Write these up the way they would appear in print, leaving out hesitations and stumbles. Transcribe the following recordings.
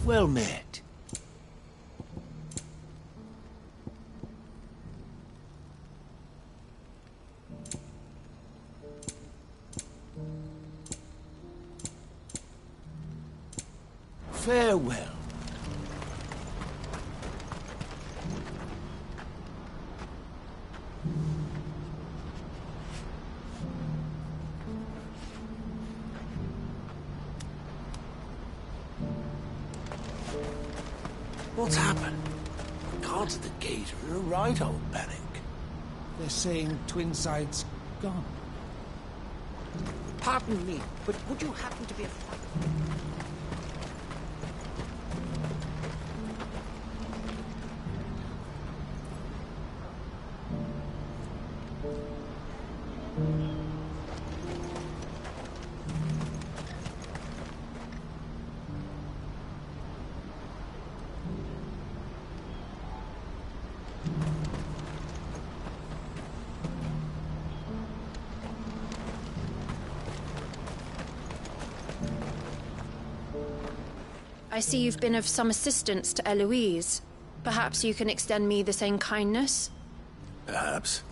Well met. Farewell. What's happened? Guards at the gate are in a right old panic. They're saying Twinside's gone. Pardon me, but would you happen to be a... I see you've been of some assistance to Eloise. Perhaps you can extend me the same kindness? Perhaps.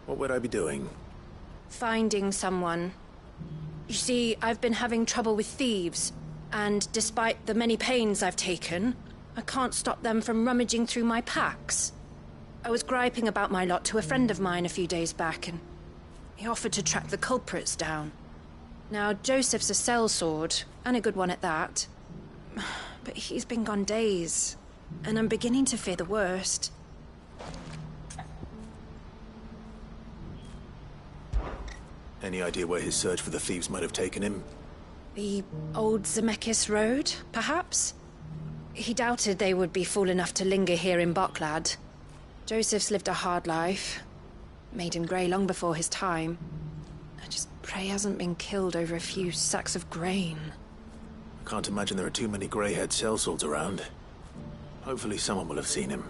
What would I be doing? Finding someone. You see, I've been having trouble with thieves, and despite the many pains I've taken, I can't stop them from rummaging through my packs. I was griping about my lot to a friend of mine a few days back, and he offered to track the culprits down. Now, Joseph's a sellsword, and a good one at that. But he's been gone days, and I'm beginning to fear the worst. Any idea where his search for the thieves might have taken him? The old Zemeckis Road, perhaps? He doubted they would be fool enough to linger here in Boklad. Joseph's lived a hard life. Made him grey long before his time. I just pray he hasn't been killed over a few sacks of grain. I can't imagine there are too many grey-haired sellswords around. Hopefully someone will have seen him.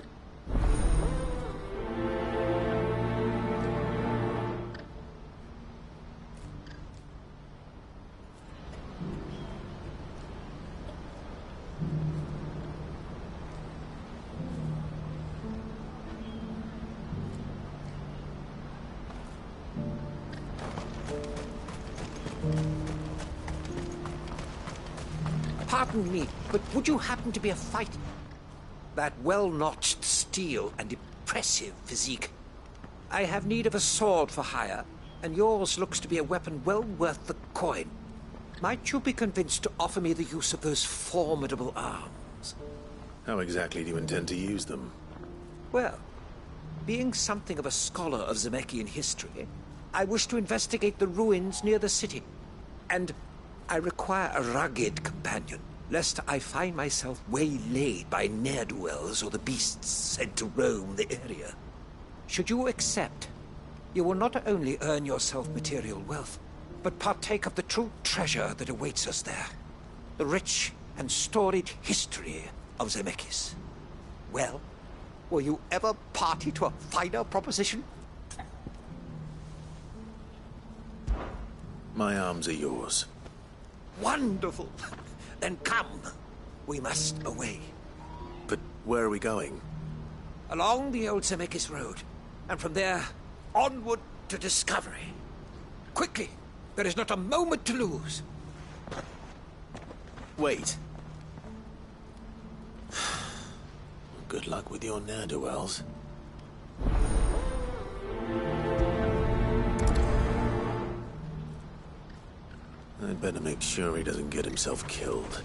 Pardon me, but would you happen to be a fighter? That well-notched steel and impressive physique. I have need of a sword for hire, and yours looks to be a weapon well worth the coin. Might you be convinced to offer me the use of those formidable arms? How exactly do you intend to use them? Well, being something of a scholar of Zemekian history, I wish to investigate the ruins near the city. And I require a rugged companion, lest I find myself waylaid by ne'er-do-wells or the beasts said to roam the area. Should you accept, you will not only earn yourself material wealth, but partake of the true treasure that awaits us there. The rich and storied history of Zemeckis. Well, were you ever party to a finer proposition? My arms are yours. Wonderful! Then come. We must away. But where are we going? Along the old Zemeckis Road, and from there, onward to discovery. Quickly! There is not a moment to lose. Wait. Good luck with your ne'er-do-wells. I'd better make sure he doesn't get himself killed.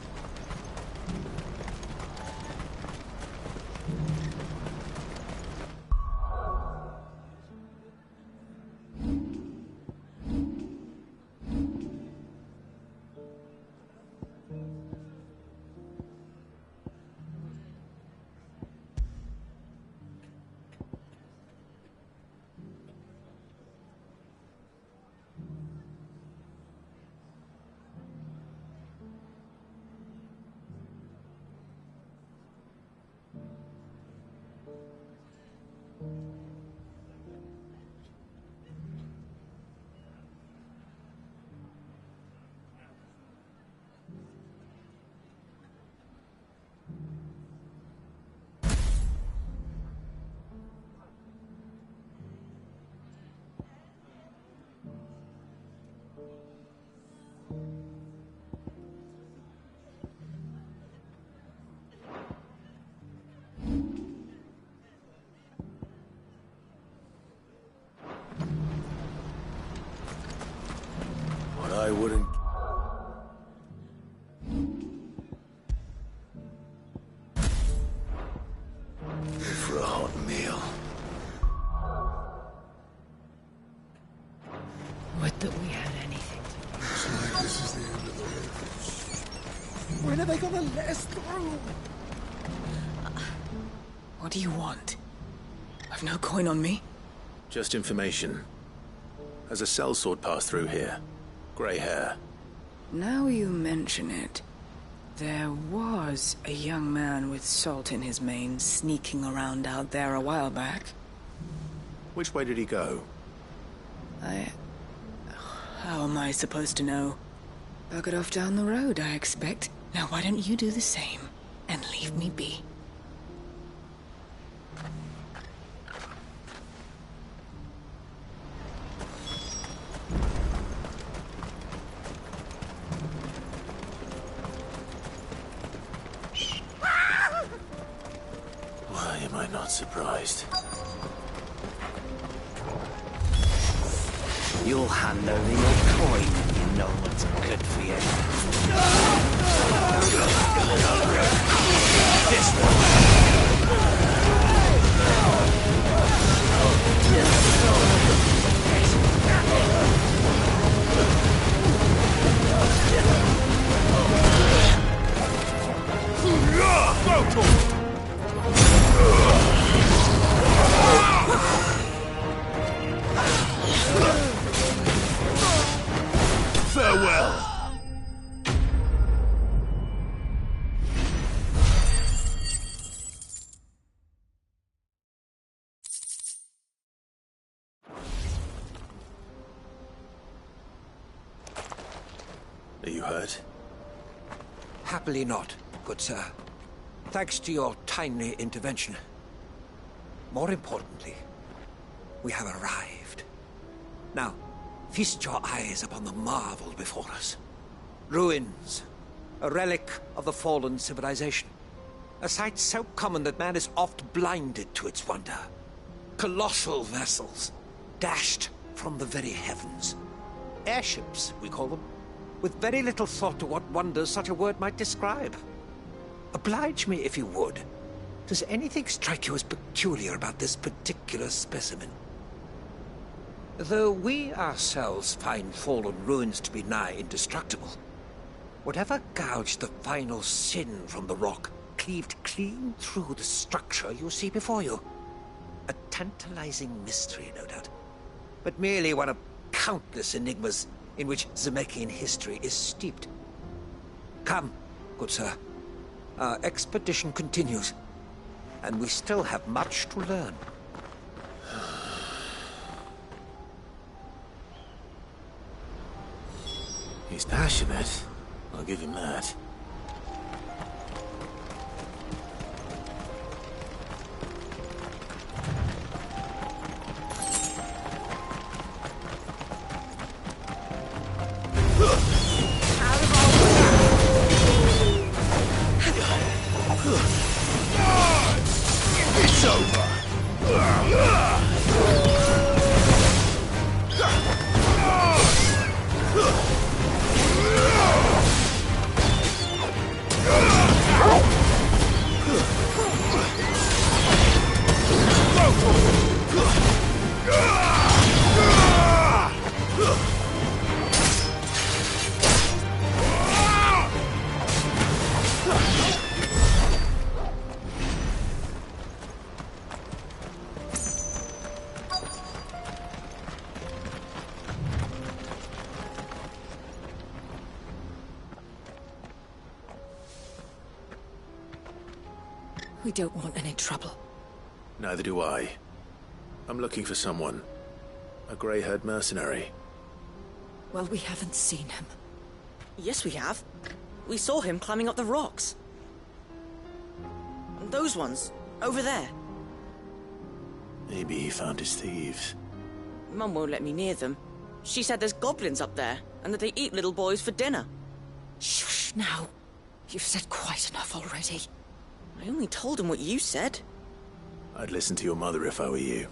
they gonna let us through? What do you want? I've no coin on me. Just information. Has a sellsword passed through here? Grey hair. Now you mention it. There was a young man with salt in his mane sneaking around out there a while back. Which way did he go? How am I supposed to know? Buggered off down the road, I expect. Now why don't you do the same and leave me be? Why am I not surprised? You'll hand over your coin if you know what's good for you. This Farewell! Are you hurt? Happily not, good sir. Thanks to your timely intervention. More importantly, we have arrived. Now, feast your eyes upon the marvel before us. Ruins, a relic of the fallen civilization. A sight so common that man is oft blinded to its wonder. Colossal vessels, dashed from the very heavens. Airships, we call them, with very little thought to what wonders such a word might describe. Oblige me if you would. Does anything strike you as peculiar about this particular specimen? Though we ourselves find fallen ruins to be nigh indestructible, whatever gouged the final sin from the rock cleaved clean through the structure you see before you. A tantalizing mystery, no doubt, but merely one of countless enigmas in which Zemeckis history is steeped. Come, good sir. Our expedition continues, and we still have much to learn. He's passionate. I'll give him that. It's over. We don't want any trouble. Neither do I. I'm looking for someone. A grey-haired mercenary. Well, we haven't seen him. Yes, we have. We saw him climbing up the rocks. And those ones, over there. Maybe he found his thieves. Mum won't let me near them. She said there's goblins up there, and that they eat little boys for dinner. Shush, now. You've said quite enough already. I only told him what you said. I'd listen to your mother if I were you.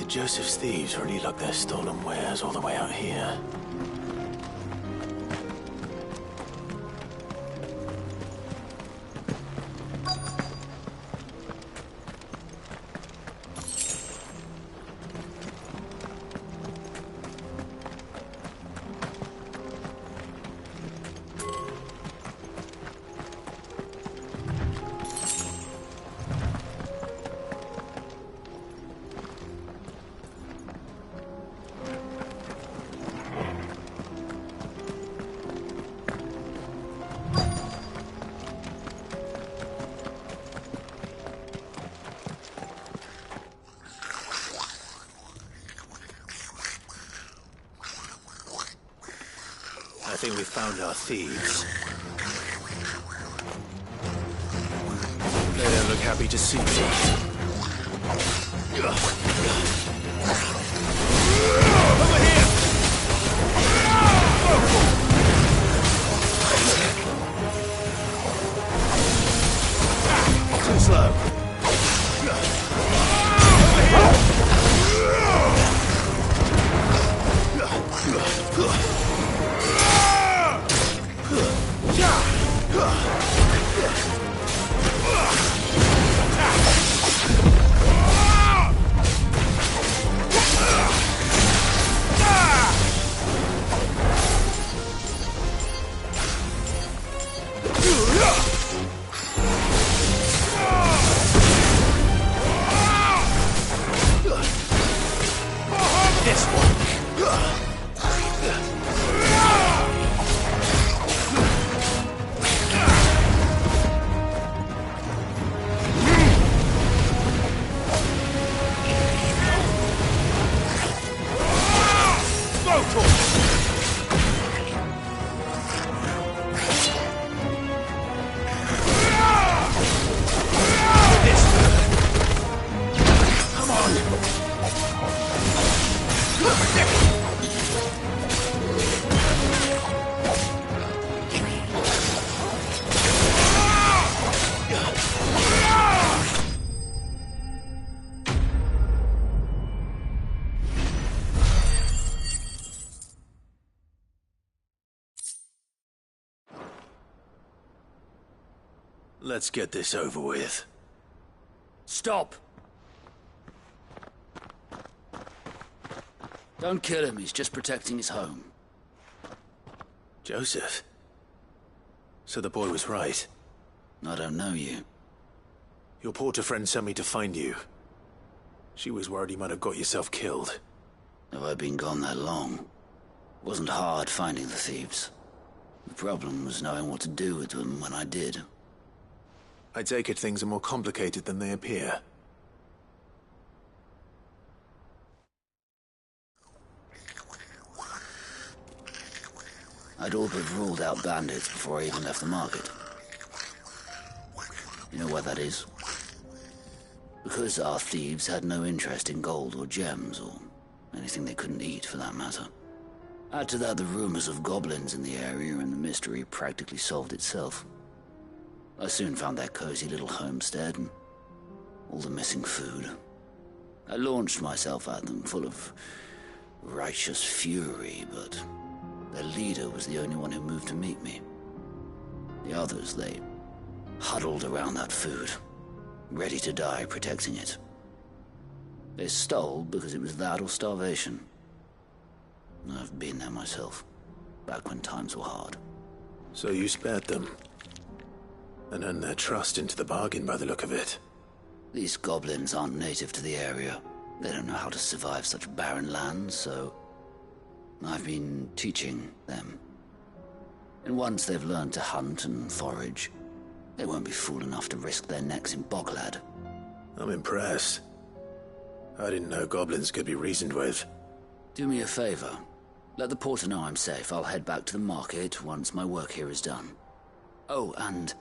Joseph's thieves really lug their stolen wares all the way out here? I think we found our thieves. They don't look happy to see me. Over here! Too slow. Let's get this over with. Stop! Don't kill him, he's just protecting his home. Joseph? So the boy was right. I don't know you. Your porter friend sent me to find you. She was worried you might have got yourself killed. Have I been gone that long? It wasn't hard finding the thieves. The problem was knowing what to do with them when I did. I take it things are more complicated than they appear. I'd all but ruled out bandits before I even left the market. You know why that is? Because our thieves had no interest in gold or gems, or anything they couldn't eat for that matter. Add to that the rumors of goblins in the area, and the mystery practically solved itself. I soon found their cozy little homestead and all the missing food. I launched myself at them full of righteous fury, but their leader was the only one who moved to meet me. The others, they huddled around that food, ready to die protecting it. They stole because it was that or starvation. I've been there myself, back when times were hard. So you spared them? And earned their trust into the bargain by the look of it. These goblins aren't native to the area. They don't know how to survive such barren lands, so I've been teaching them. And once they've learned to hunt and forage, they won't be fool enough to risk their necks in Boglad. I'm impressed. I didn't know goblins could be reasoned with. Do me a favor. Let the porter know I'm safe. I'll head back to the market once my work here is done. Oh, and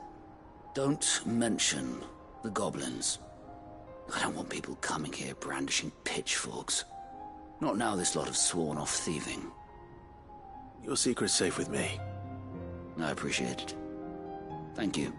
don't mention the goblins. I don't want people coming here brandishing pitchforks. Not now this lot have sworn off thieving. Your secret's safe with me. I appreciate it. Thank you.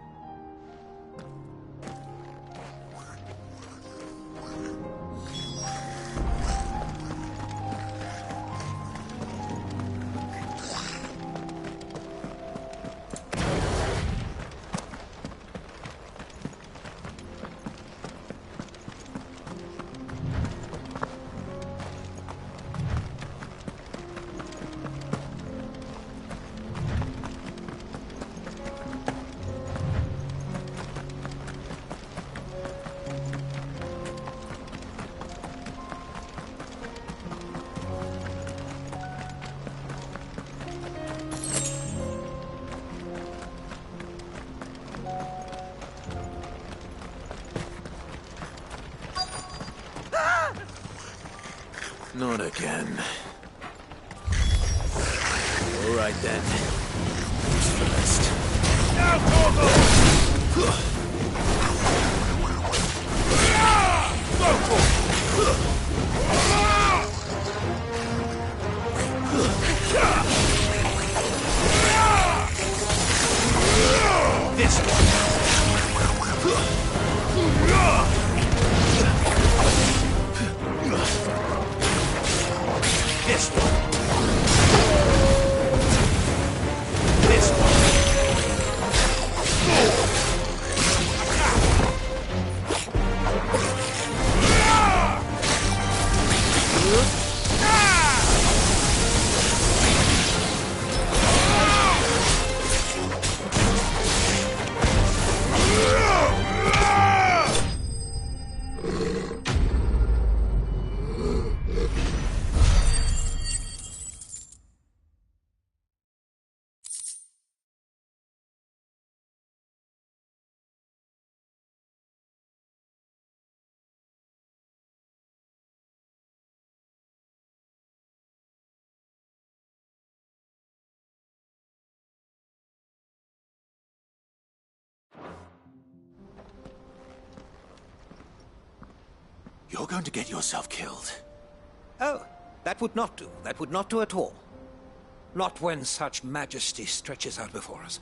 Not again. All right then. Who's first? Now, this one. This one. This one. You're going to get yourself killed. Oh, that would not do. That would not do at all. Not when such majesty stretches out before us.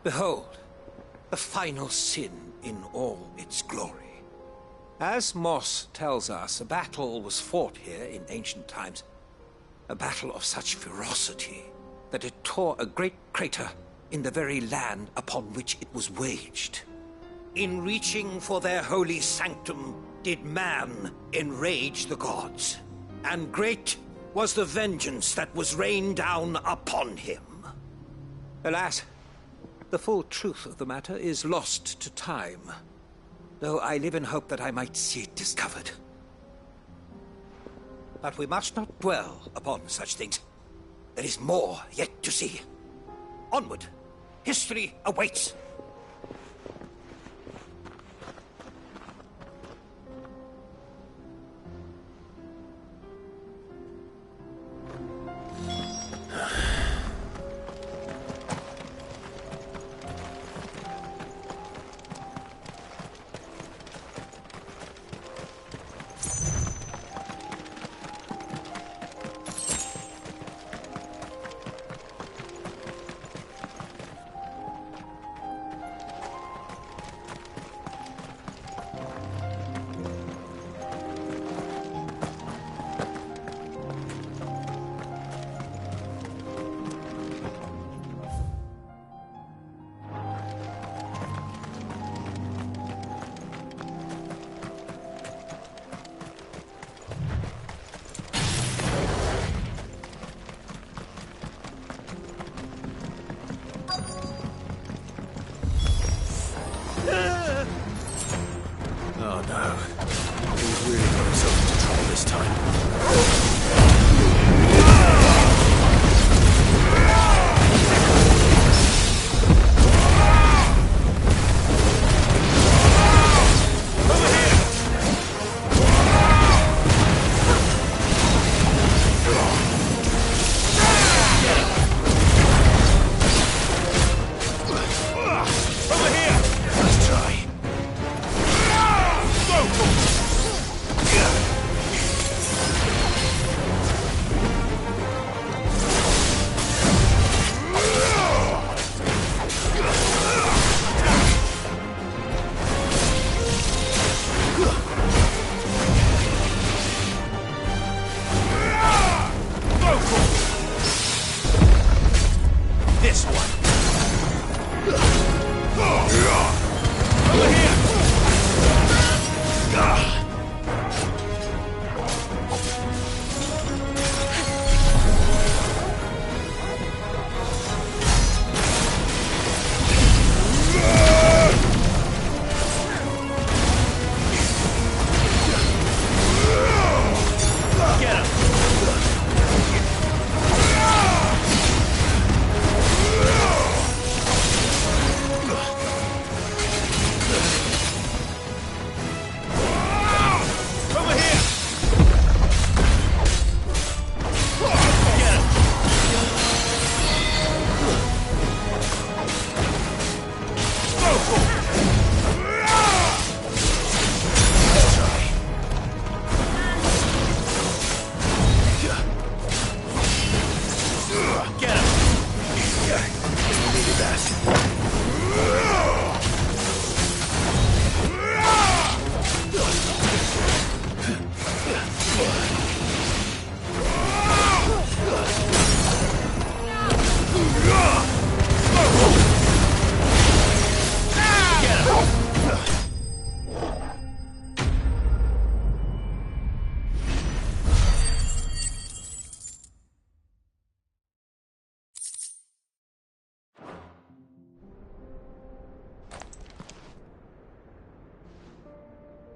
Behold, the final sin in all its glory. As Moss tells us, a battle was fought here in ancient times. A battle of such ferocity that it tore a great crater in the very land upon which it was waged. In reaching for their holy sanctum, did man enrage the gods, and great was the vengeance that was rained down upon him. Alas, the full truth of the matter is lost to time, though I live in hope that I might see it discovered. But we must not dwell upon such things. There is more yet to see. Onward! History awaits! Oh no. He's really got himself into trouble this time.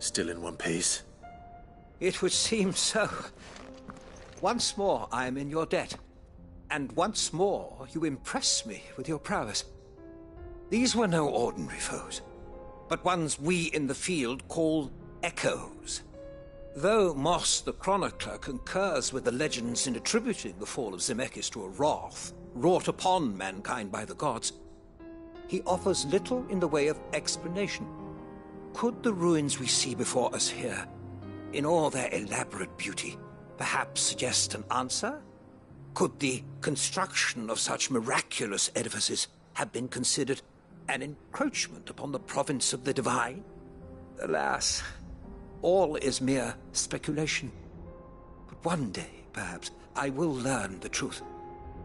Still in one piece? It would seem so. Once more I am in your debt. And once more you impress me with your prowess. These were no ordinary foes, but ones we in the field call echoes. Though Moss the Chronicler concurs with the legends in attributing the fall of Zemeckis to a wrath wrought upon mankind by the gods, he offers little in the way of explanation. Could the ruins we see before us here, in all their elaborate beauty, perhaps suggest an answer? Could the construction of such miraculous edifices have been considered an encroachment upon the province of the divine? Alas, all is mere speculation. But one day, perhaps, I will learn the truth.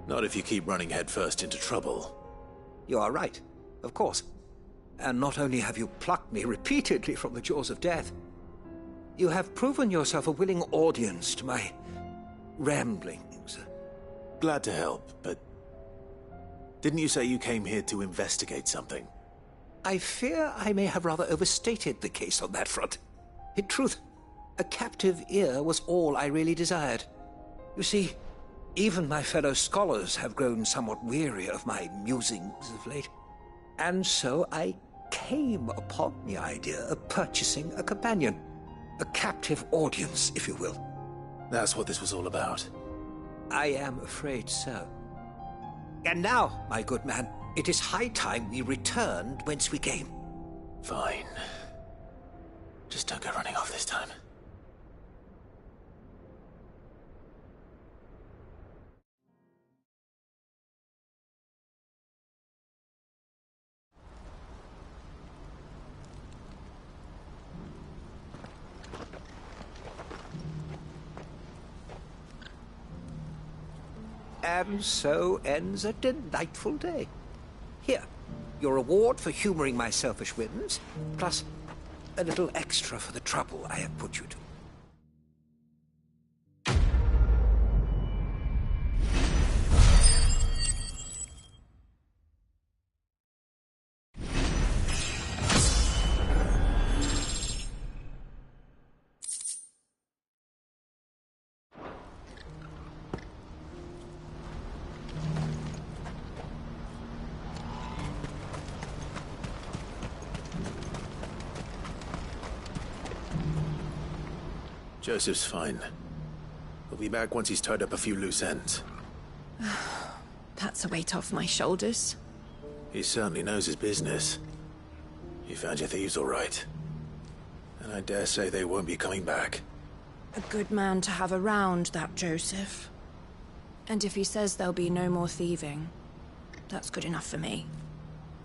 Not if you keep running headfirst into trouble. You are right, of course. And not only have you plucked me repeatedly from the jaws of death, you have proven yourself a willing audience to my ramblings. Glad to help, but didn't you say you came here to investigate something? I fear I may have rather overstated the case on that front. In truth, a captive ear was all I really desired. You see, even my fellow scholars have grown somewhat weary of my musings of late. And so I came upon the idea of purchasing a companion. A captive audience, if you will. That's what this was all about. I am afraid so. And now, my good man, it is high time we returned whence we came. Fine. Just don't go running off this time. And so ends a delightful day. Here, your reward for humoring my selfish whims, plus a little extra for the trouble I have put you to. Joseph's fine. He'll be back once he's tied up a few loose ends. That's a weight off my shoulders. He certainly knows his business. You found your thieves all right. And I dare say they won't be coming back. A good man to have around, that Joseph. And if he says there'll be no more thieving, that's good enough for me.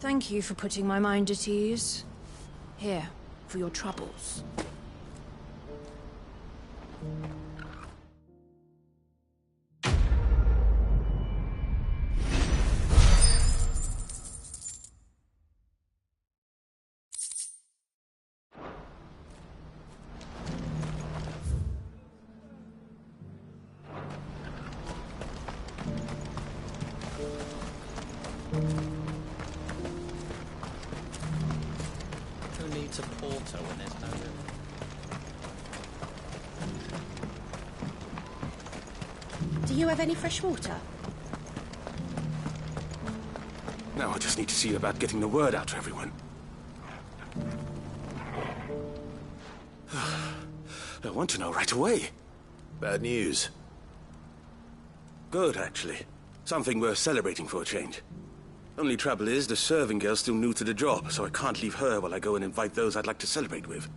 Thank you for putting my mind at ease. Here, for your troubles. Who needs a porter when there's no room? Do you have any fresh water? Now I just need to see about getting the word out to everyone. I want to know right away. Bad news. Good, actually. Something worth celebrating for a change. Only trouble is, the serving girl's still new to the job, so I can't leave her while I go and invite those I'd like to celebrate with.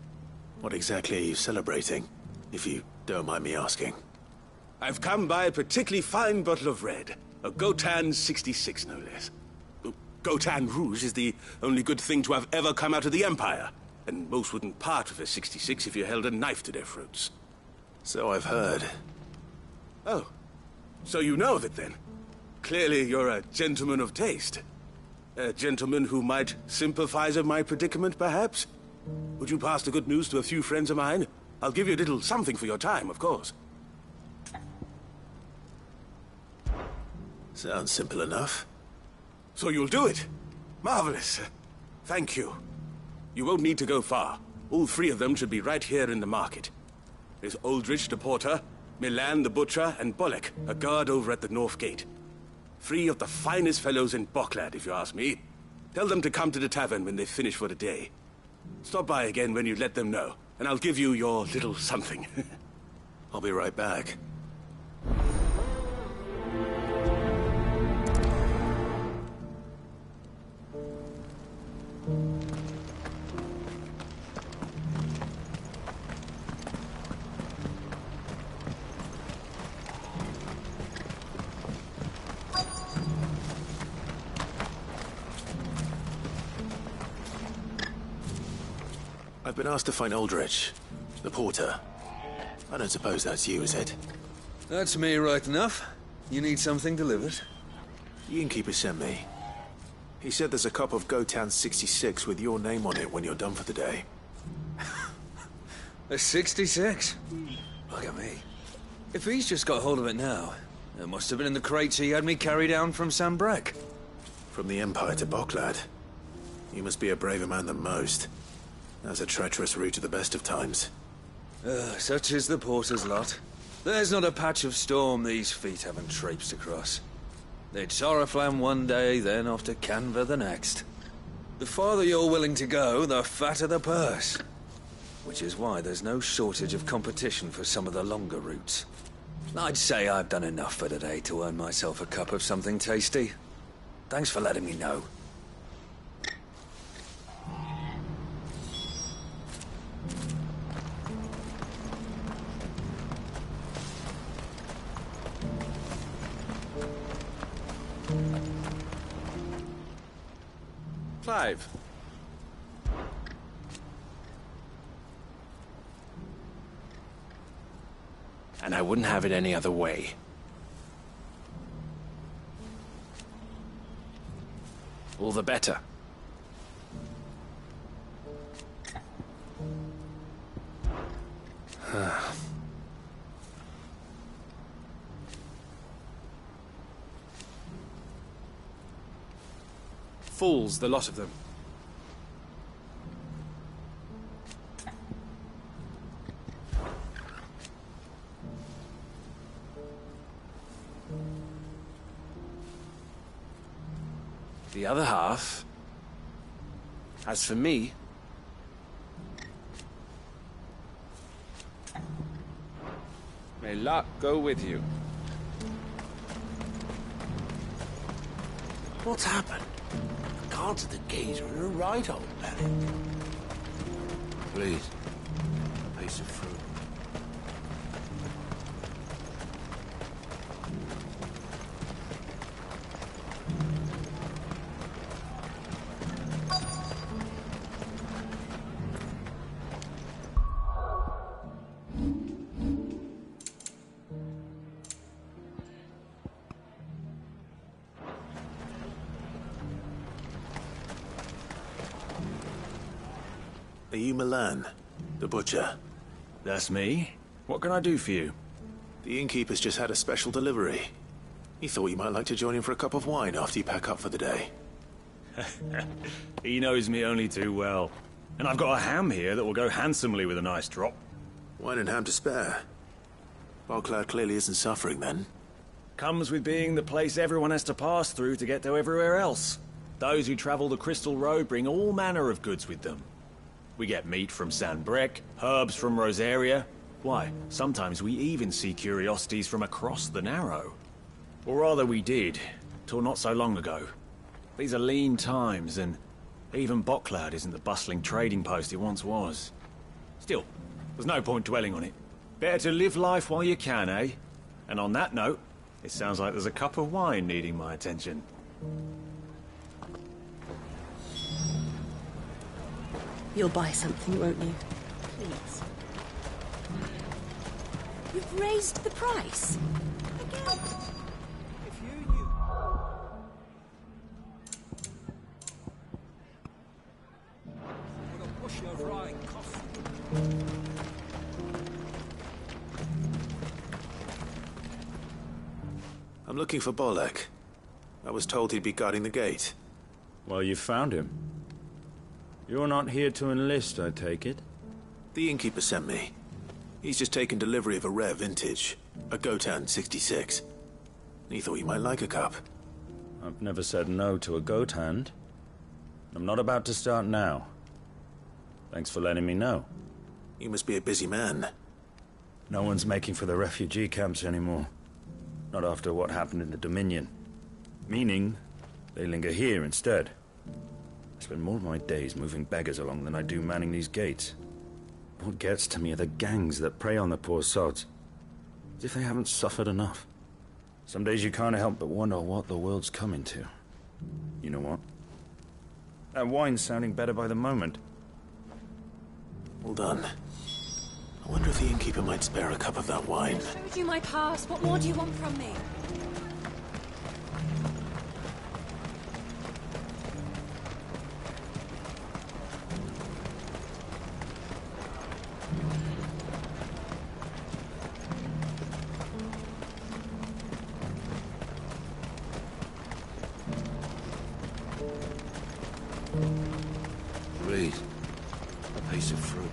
What exactly are you celebrating, if you don't mind me asking? I've come by a particularly fine bottle of red. A Gotan 66, no less. Gotan Rouge is the only good thing to have ever come out of the Empire. And most wouldn't part with a 66 if you held a knife to their throats. So I've heard. Oh, so you know of it then? Clearly you're a gentleman of taste. A gentleman who might sympathize with my predicament, perhaps? Would you pass the good news to a few friends of mine? I'll give you a little something for your time, of course. Sounds simple enough. So you'll do it? Marvelous. Thank you. You won't need to go far. All three of them should be right here in the market. There's Aldrich the porter, Milan the butcher, and Bolek, a guard over at the north gate. 3 of the finest fellows in Boklad, if you ask me. Tell them to come to the tavern when they finish for the day. Stop by again when you let them know, and I'll give you your little something. I'll be right back. I've been asked to find Aldrich, the porter. I don't suppose that's you, is it? That's me, right enough. You need something delivered? The innkeeper sent me. He said there's a cup of Gotown 66 with your name on it when you're done for the day. A 66? Look at me. If he's just got hold of it now, it must have been in the crates he had me carry down from Sambrek. From the Empire to Boklad. You must be a braver man than most. That's a treacherous route at the best of times. Such is the porter's lot. There's not a patch of storm these feet haven't traipsed across. They'd Soraflam one day, then off to Canva the next. The farther you're willing to go, the fatter the purse. Which is why there's no shortage of competition for some of the longer routes. I'd say I've done enough for today to earn myself a cup of something tasty. Thanks for letting me know. Clive. And I wouldn't have it any other way. All the better. Fools, the lot of them. The other half, as for me, may luck go with you. What's happened? The guards at the gate are in a right old belly. Please, a piece of fruit. Are you Milan, the butcher? That's me. What can I do for you? The innkeeper's just had a special delivery. He thought you might like to join him for a cup of wine after you pack up for the day. He knows me only too well. And I've got a ham here that will go handsomely with a nice drop. Wine and ham to spare. Boklad clearly isn't suffering then. Comes with being the place everyone has to pass through to get to everywhere else. Those who travel the Crystal Road bring all manner of goods with them. We get meat from Sanbrek, herbs from Rosaria. Why, sometimes we even see curiosities from across the Narrow. Or rather we did, till not so long ago. These are lean times, and even Boklad isn't the bustling trading post it once was. Still, there's no point dwelling on it. Better to live life while you can, eh? And on that note, it sounds like there's a cup of wine needing my attention. You'll buy something, won't you? Please. You've raised the price. Again. If you knew... What a bushel of rye costs. I'm looking for Bolek. I was told he'd be guarding the gate. Well, you found him. You're not here to enlist, I take it? The innkeeper sent me. He's just taken delivery of a rare vintage, a Gotan 66. He thought you might like a cup. I've never said no to a goat hand. I'm not about to start now. Thanks for letting me know. You must be a busy man. No one's making for the refugee camps anymore. Not after what happened in the Dominion. Meaning, they linger here instead. I spend more of my days moving beggars along than I do manning these gates. What gets to me are the gangs that prey on the poor sods. As if they haven't suffered enough. Some days you can't help but wonder what the world's coming to. You know what? That wine's sounding better by the moment. Well done. I wonder if the innkeeper might spare a cup of that wine. I showed you my pass. What more do you want from me? Read. A piece of fruit.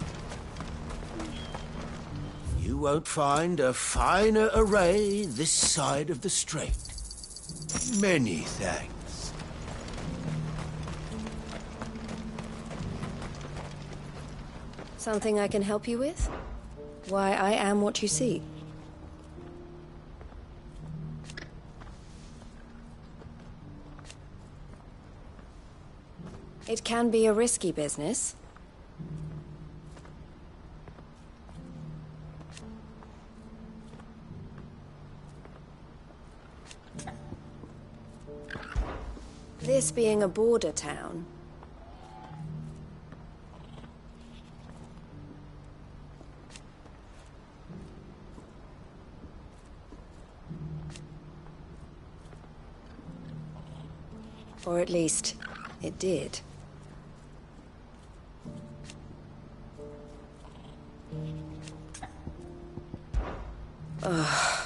You won't find a finer array this side of the strait. Many thanks. Something I can help you with? Why, I am what you see. It can be a risky business. This being a border town. Or at least, it did. Ugh.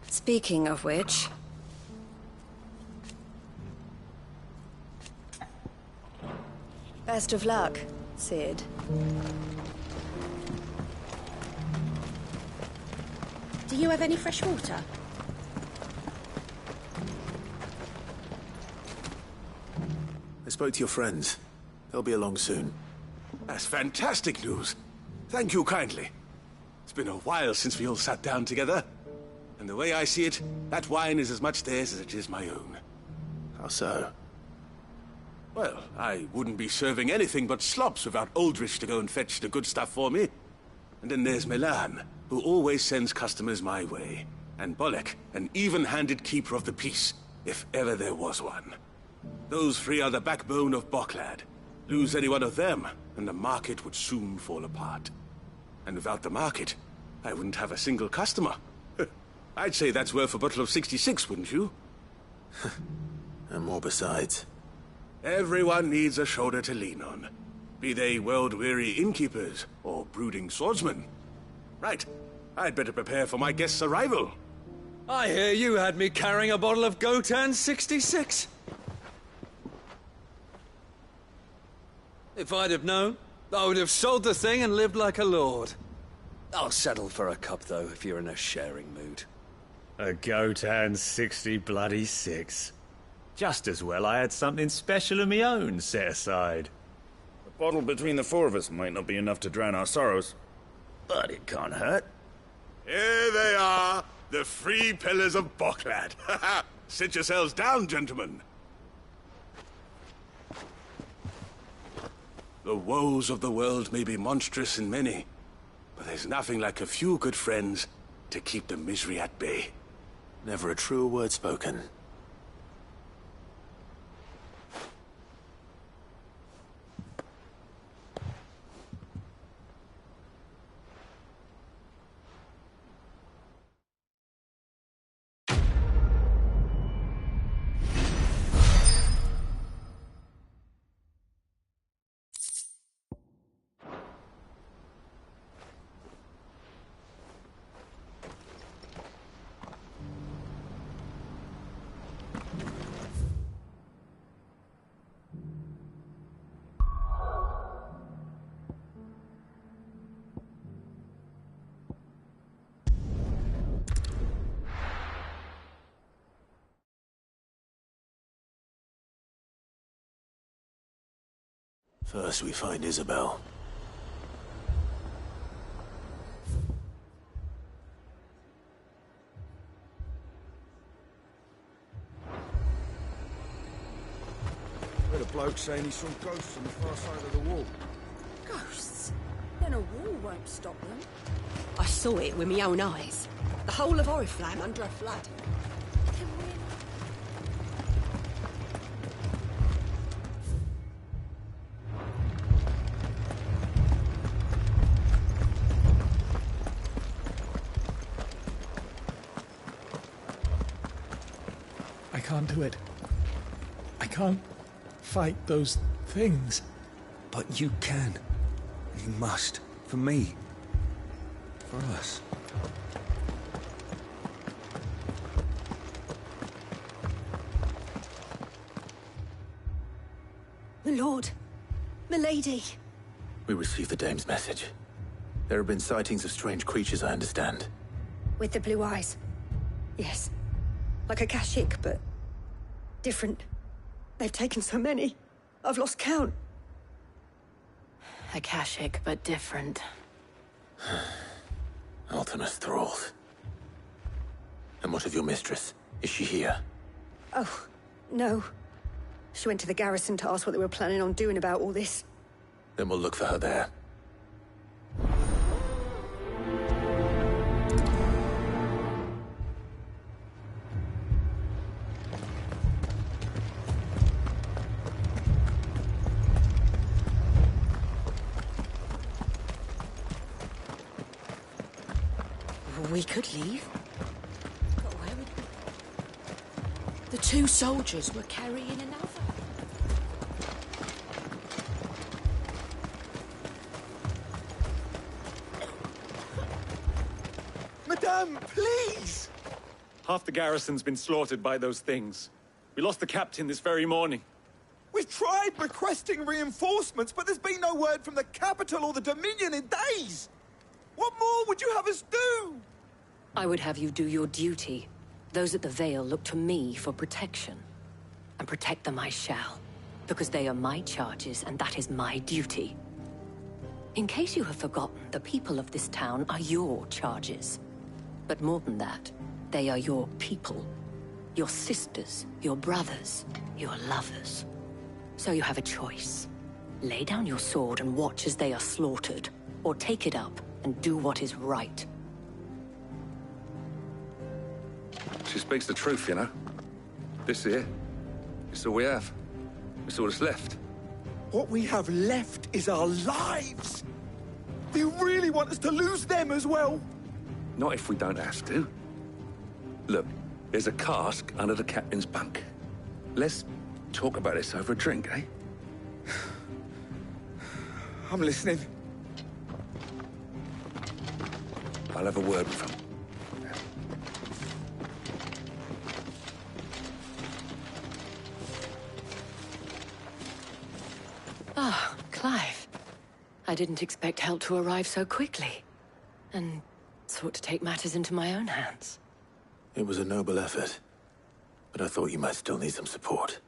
Speaking of which... Best of luck, Sid. Do you have any fresh water? I spoke to your friends. They'll be along soon. That's fantastic news. Thank you kindly. It's been a while since we all sat down together. And the way I see it, that wine is as much theirs as it is my own. How so? Well, I wouldn't be serving anything but slops without Aldrich to go and fetch the good stuff for me. And then there's Milan, who always sends customers my way. And Bolek, an even-handed keeper of the peace, if ever there was one. Those three are the backbone of Boklad. Lose any one of them, and the market would soon fall apart. And without the market, I wouldn't have a single customer. I'd say that's worth a bottle of 66, wouldn't you? And more besides. Everyone needs a shoulder to lean on. Be they world-weary innkeepers or brooding swordsmen. Right. I'd better prepare for my guest's arrival. I hear you had me carrying a bottle of Gotan 66. If I'd have known, I would have sold the thing and lived like a lord. I'll settle for a cup, though, if you're in a sharing mood. A Gotan 66. Just as well I had something special of my own set aside. A bottle between the four of us might not be enough to drown our sorrows, but it can't hurt. Here they are, the three pillars of Boklad. Sit yourselves down, gentlemen. The woes of the world may be monstrous in many, but there's nothing like a few good friends to keep the misery at bay. Never a truer word spoken. First we find Isabel. Heard a bloke saying he saw ghosts on the far side of the wall. Ghosts? Then a wall won't stop them. I saw it with my own eyes. The whole of Oriflamme under a flood. I can't do it. I can't fight those things. But you can. You must. For me. For us. My lord. Milady. We received the dame's message. There have been sightings of strange creatures, I understand. With the blue eyes. Yes. Like a Kashik, but different. They've taken so many. I've lost count. Akashic, but different. Ultimus thralls. And what of your mistress? Is she here? Oh, no. She went to the garrison to ask what they were planning on doing about all this. Then we'll look for her there. We could leave. But where would we? The two soldiers were carrying another. Madame, please! Half the garrison's been slaughtered by those things. We lost the captain this very morning. We've tried requesting reinforcements, but there's been no word from the capital or the Dominion in days! What more would you have us do? I would have you do your duty. Those at the Vale look to me for protection. And protect them I shall. Because they are my charges, and that is my duty. In case you have forgotten, the people of this town are your charges. But more than that, they are your people. Your sisters, your brothers, your lovers. So you have a choice. Lay down your sword and watch as they are slaughtered, or take it up and do what is right. She speaks the truth, you know. This here, it's all we have. It's all that's left. What we have left is our lives! Do you really want us to lose them as well? Not if we don't have to. Look, there's a cask under the captain's bunk. Let's talk about this over a drink, eh? I'm listening. I'll have a word with him. Ah, Clive. I didn't expect help to arrive so quickly. And sought to take matters into my own hands. It was a noble effort. But I thought you might still need some support.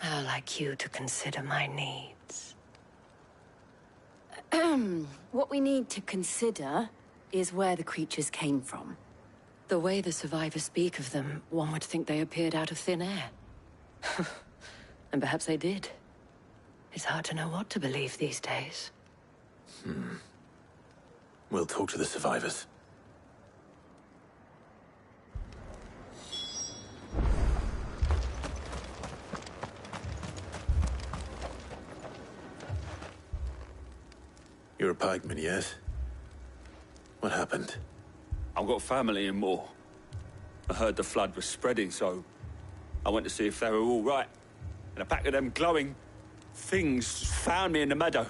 I'd like you to consider my needs. What we need to consider is where the creatures came from. The way the survivors speak of them, one would think they appeared out of thin air. And perhaps they did. It's hard to know what to believe these days. We'll talk to the survivors. You're a pikeman, yes? What happened? I've got family in Moor. I heard the flood was spreading, so I went to see if they were all right. And a pack of them glowing things found me in the meadow.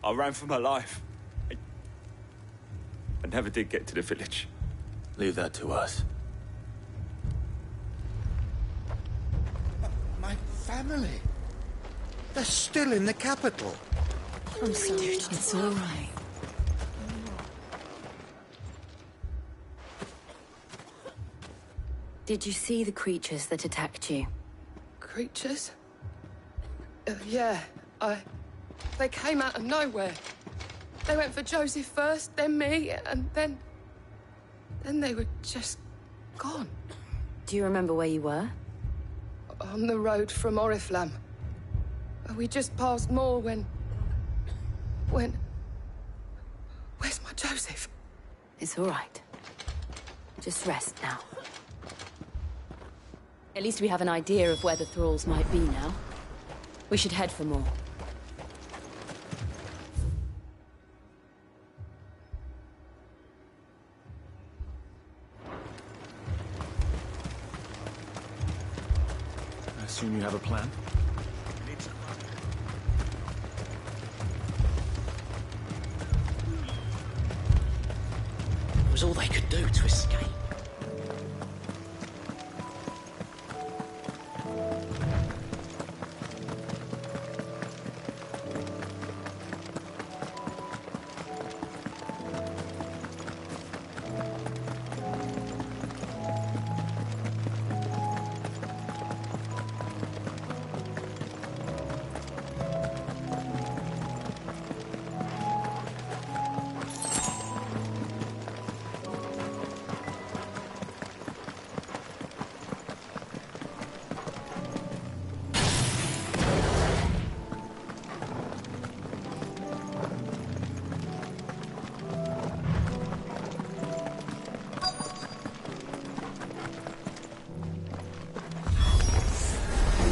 I ran for my life. I never did get to the village. Leave that to us. My family. They're still in the capital. I'm sorry. It's all right. Did you see the creatures that attacked you? Creatures? Yeah, They came out of nowhere. They went for Joseph first, then me, and then they were just gone. Do you remember where you were? On the road from Oriflamme. We just passed Moor when... Where's my Joseph? It's all right. Just rest now. At least we have an idea of where the thralls might be now. We should head for more. I assume you have a plan? It was all they could do to escape.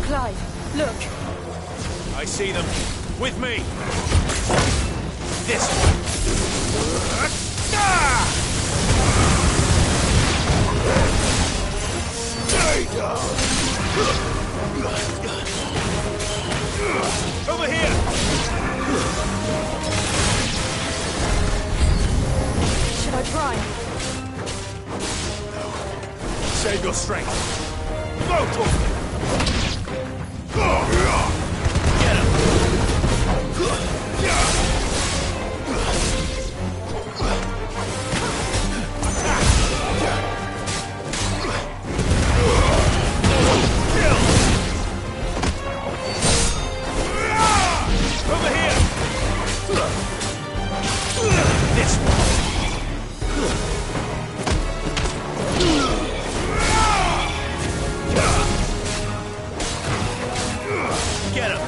Clive, look. I see them. With me. This way. Stay down. Over here. Should I try? Save your strength. Go, Torque. Get him! Over here! This one! Get him!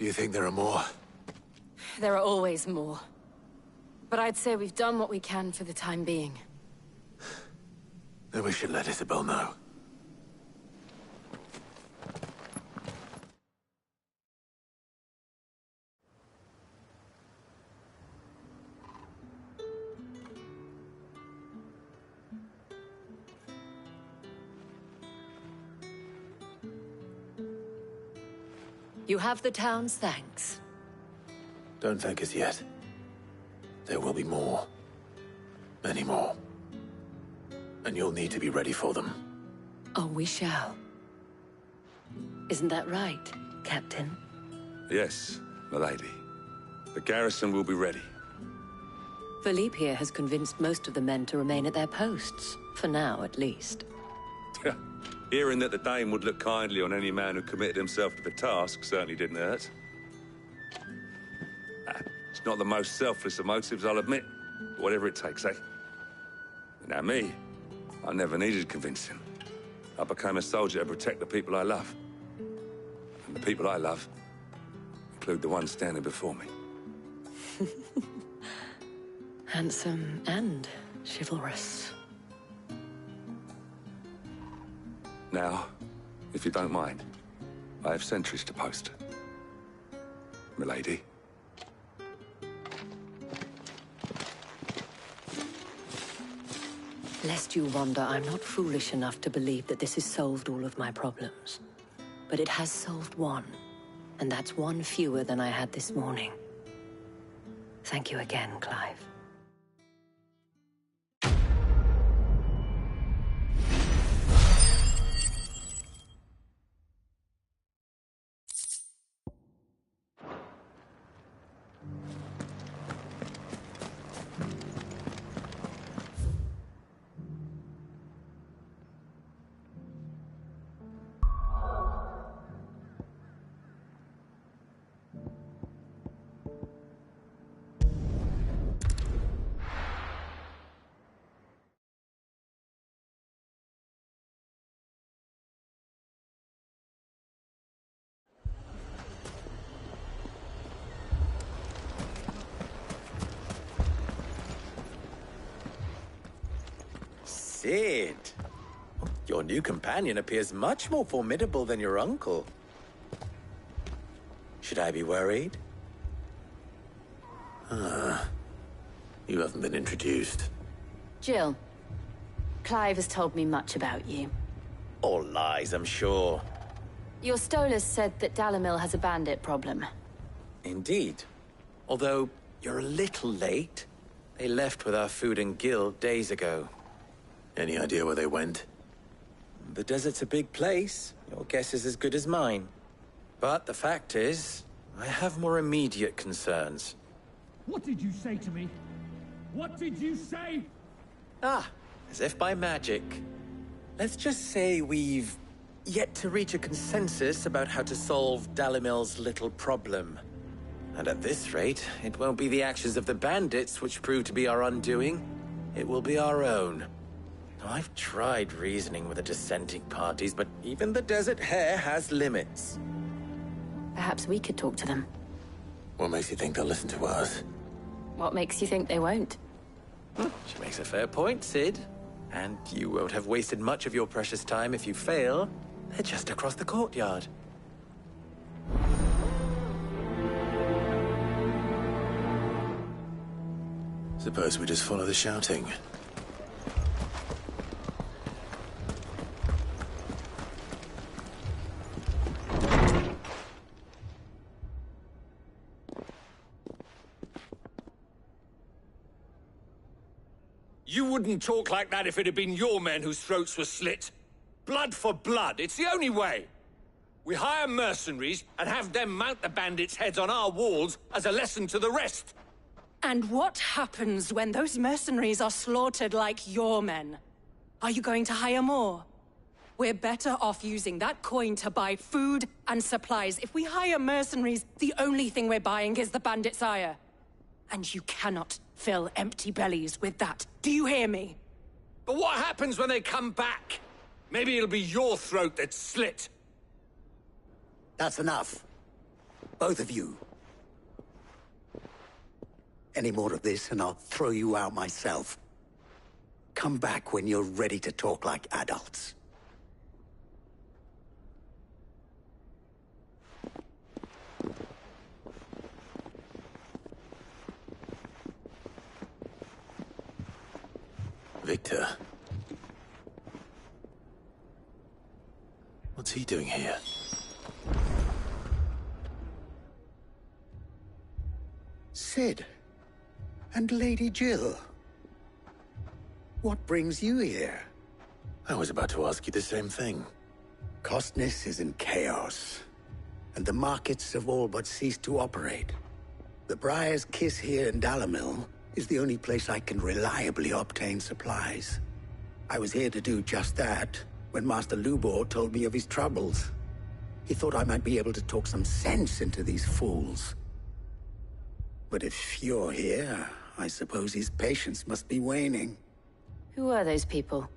Do you think there are more? There are always more. But I'd say we've done what we can for the time being. Then we should let Isabel know. You have the town's thanks. Don't thank us yet. There will be more. Many more. And you'll need to be ready for them. Oh, we shall. Isn't that right, Captain? Yes, milady. The garrison will be ready. Philippe here has convinced most of the men to remain at their posts. For now, at least. Hearing that the Dame would look kindly on any man who committed himself to the task certainly didn't hurt. It's not the most selfless of motives, I'll admit. But whatever it takes, eh? Now me, I never needed convincing. I became a soldier to protect the people I love. And the people I love include the ones standing before me. Handsome and chivalrous. Now, if you don't mind, I have sentries to post. Milady. Lest you wonder, I'm not foolish enough to believe that this has solved all of my problems. But it has solved one, and that's one fewer than I had this morning. Thank you again, Clive. Sid, your new companion appears much more formidable than your uncle. Should I be worried? You haven't been introduced. Jill, Clive has told me much about you. All lies, I'm sure. Your Stolas said that Dalimil has a bandit problem. Indeed. Although, you're a little late. They left with our food and guild days ago. Any idea where they went? The desert's a big place. Your guess is as good as mine. But the fact is, I have more immediate concerns. What did you say to me? What did you say? As if by magic. Let's just say we've yet to reach a consensus about how to solve Dalimil's little problem. And at this rate, it won't be the actions of the bandits which prove to be our undoing. It will be our own. I've tried reasoning with the dissenting parties, but even the Desert Hare has limits. Perhaps we could talk to them. What makes you think they'll listen to us? What makes you think they won't? She makes a fair point, Sid. And you won't have wasted much of your precious time if you fail. They're just across the courtyard. Suppose we just follow the shouting. You wouldn't talk like that if it had been your men whose throats were slit. Blood for blood, it's the only way. We hire mercenaries and have them mount the bandits' heads on our walls as a lesson to the rest. And what happens when those mercenaries are slaughtered like your men? Are you going to hire more? We're better off using that coin to buy food and supplies. If we hire mercenaries, the only thing we're buying is the bandits' ire. And you cannot fill empty bellies with that. Do you hear me? But what happens when they come back? Maybe it'll be your throat that's slit. That's enough. Both of you. Any more of this and I'll throw you out myself. Come back when you're ready to talk like adults. Victor. What's he doing here? Sid. And Lady Jill. What brings you here? I was about to ask you the same thing. Costness is in chaos, and the markets have all but ceased to operate. The Briar's Kiss here in Dalimil is the only place I can reliably obtain supplies. I was here to do just that when Master Lubor told me of his troubles. He thought I might be able to talk some sense into these fools. But if you're here, I suppose his patience must be waning. Who are those people?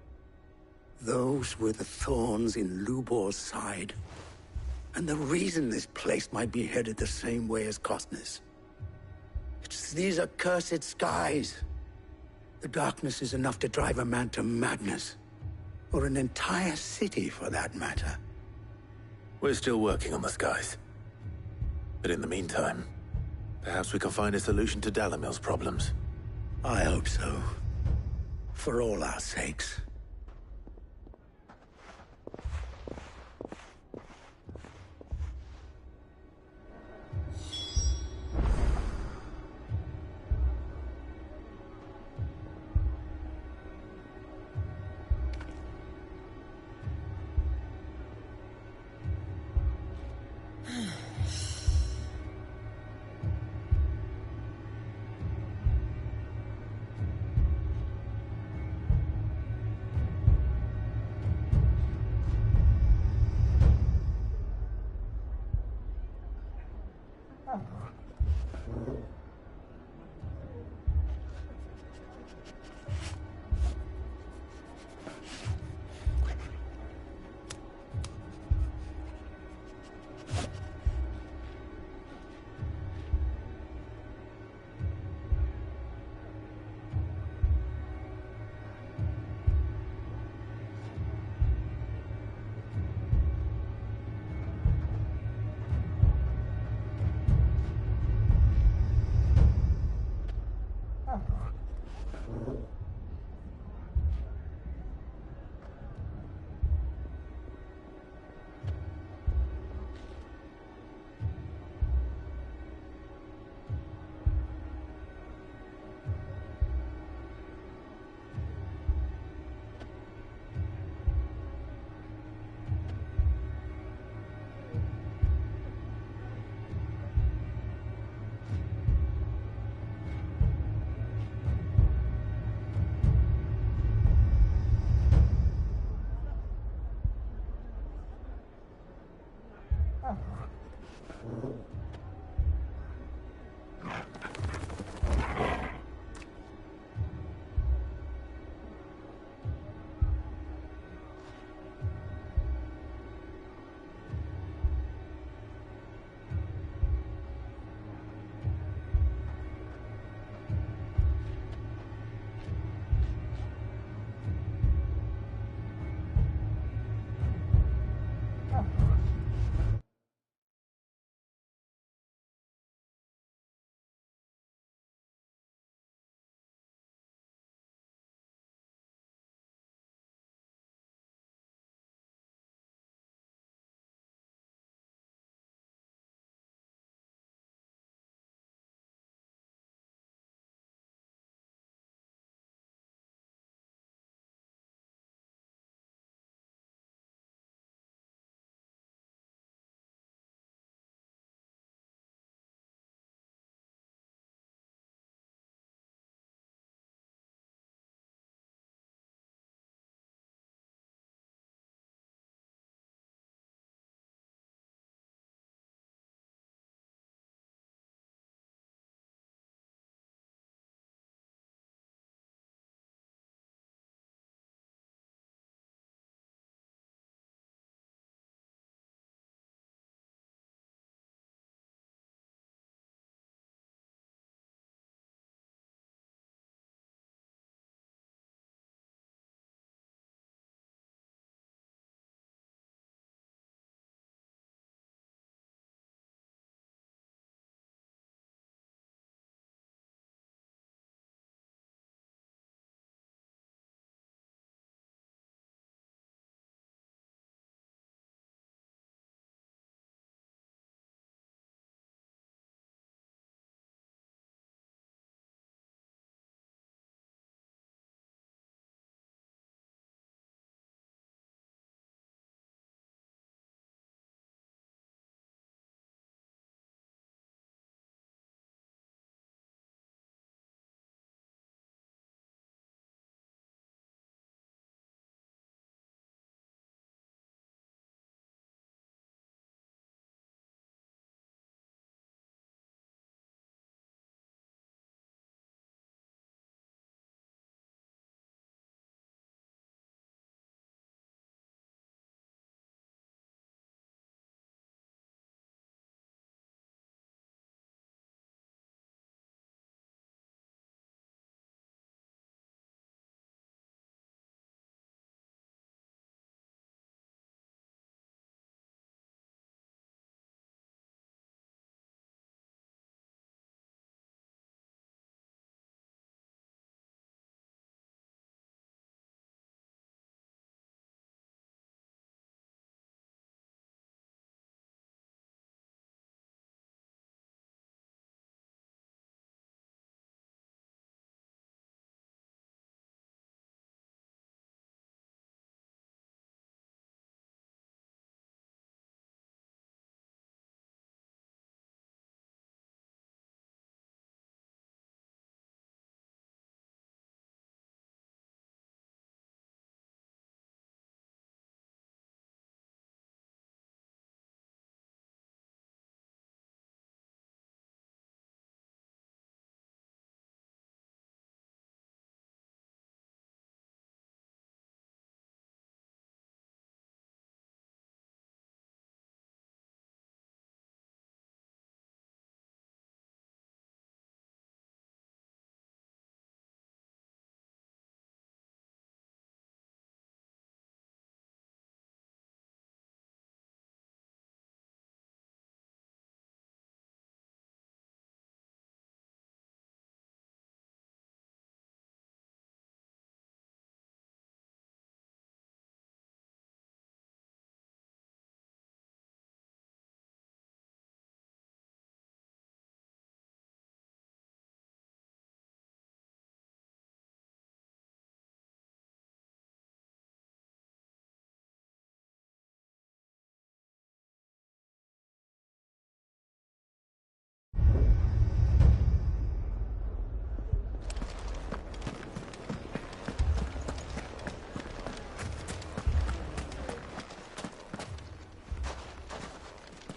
Those were the thorns in Lubor's side. And the reason this place might be headed the same way as Costness. It's these accursed skies. The darkness is enough to drive a man to madness. Or an entire city, for that matter. We're still working on the skies. But in the meantime, perhaps we can find a solution to Dalimil's problems. I hope so. For all our sakes.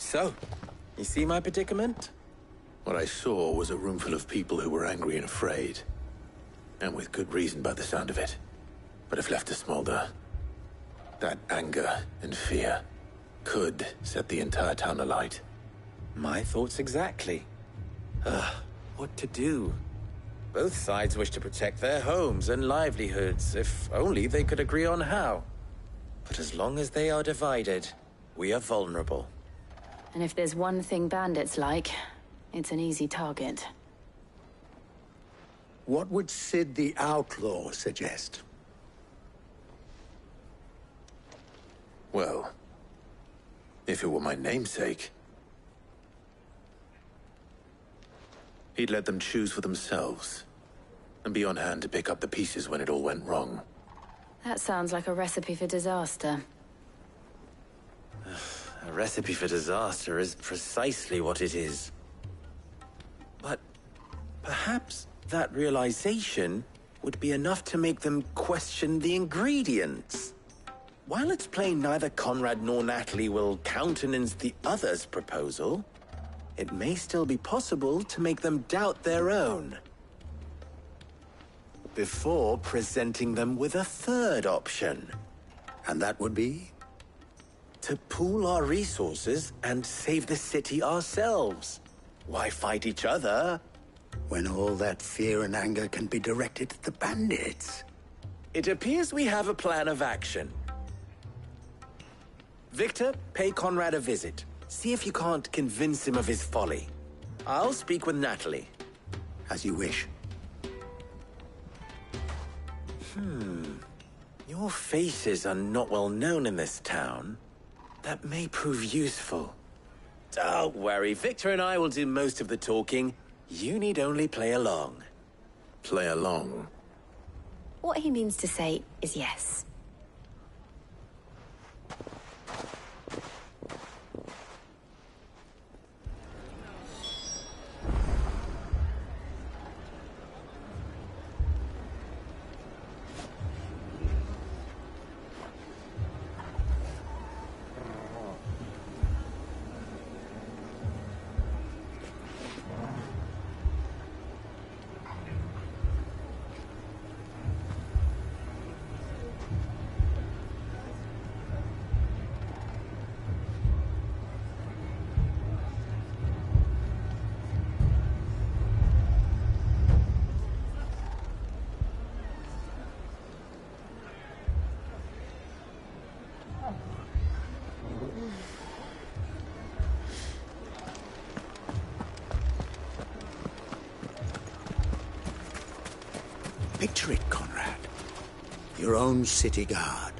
So, you see my predicament? What I saw was a room full of people who were angry and afraid. And with good reason by the sound of it. But if left to smolder, that anger and fear could set the entire town alight. My thoughts exactly. What to do? Both sides wish to protect their homes and livelihoods, if only they could agree on how. But as long as they are divided, we are vulnerable. And if there's one thing bandits like, it's an easy target. What would Sid the Outlaw suggest? Well, if it were my namesake, he'd let them choose for themselves, and be on hand to pick up the pieces when it all went wrong. That sounds like a recipe for disaster. A recipe for disaster is precisely what it is. But perhaps that realization would be enough to make them question the ingredients. While it's plain neither Conrad nor Natalie will countenance the other's proposal, it may still be possible to make them doubt their own. Before presenting them with a third option. And that would be? To pool our resources and save the city ourselves. Why fight each other? When all that fear and anger can be directed at the bandits. It appears we have a plan of action. Victor, pay Conrad a visit. See if you can't convince him of his folly. I'll speak with Natalie. As you wish. Your faces are not well known in this town. That may prove useful. Don't worry, Victor and I will do most of the talking. You need only play along. Play along? What he means to say is yes. Picture it, Conrad. Your own city guard,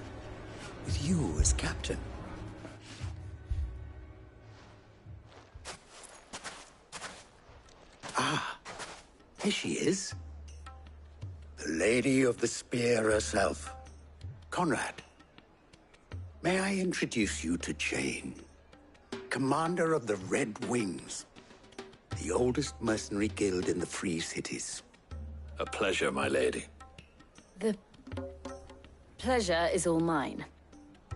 with you as captain. Ah, here she is. The Lady of the Spear herself. Conrad, may I introduce you to Jane, commander of the Red Wings, the oldest mercenary guild in the Free Cities. A pleasure, my lady. The pleasure is all mine.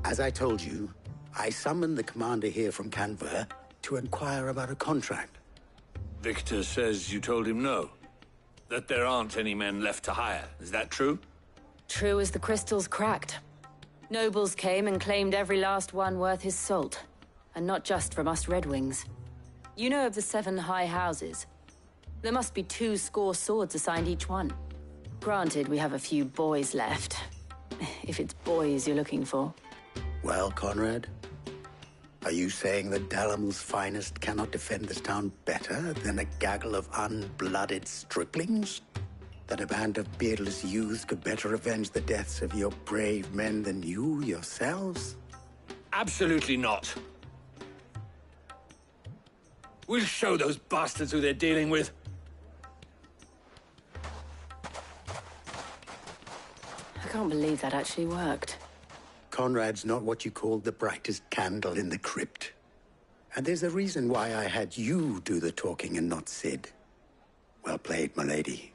As I told you, I summoned the commander here from Canver to inquire about a contract. Victor says you told him no. That there aren't any men left to hire. Is that true? True as the crystals cracked. Nobles came and claimed every last one worth his salt. And not just from us Red Wings. You know of the 7 high houses. There must be 2 swords assigned each one. Granted, we have a few boys left. If it's boys you're looking for. Well, Conrad, are you saying that Dalamil's finest cannot defend this town better than a gaggle of unblooded striplings? That a band of beardless youths could better avenge the deaths of your brave men than you yourselves? Absolutely not. We'll show those bastards who they're dealing with. I can't believe that actually worked. Conrad's not what you called the brightest candle in the crypt. And there's a reason why I had you do the talking and not Sid. Well played, my lady.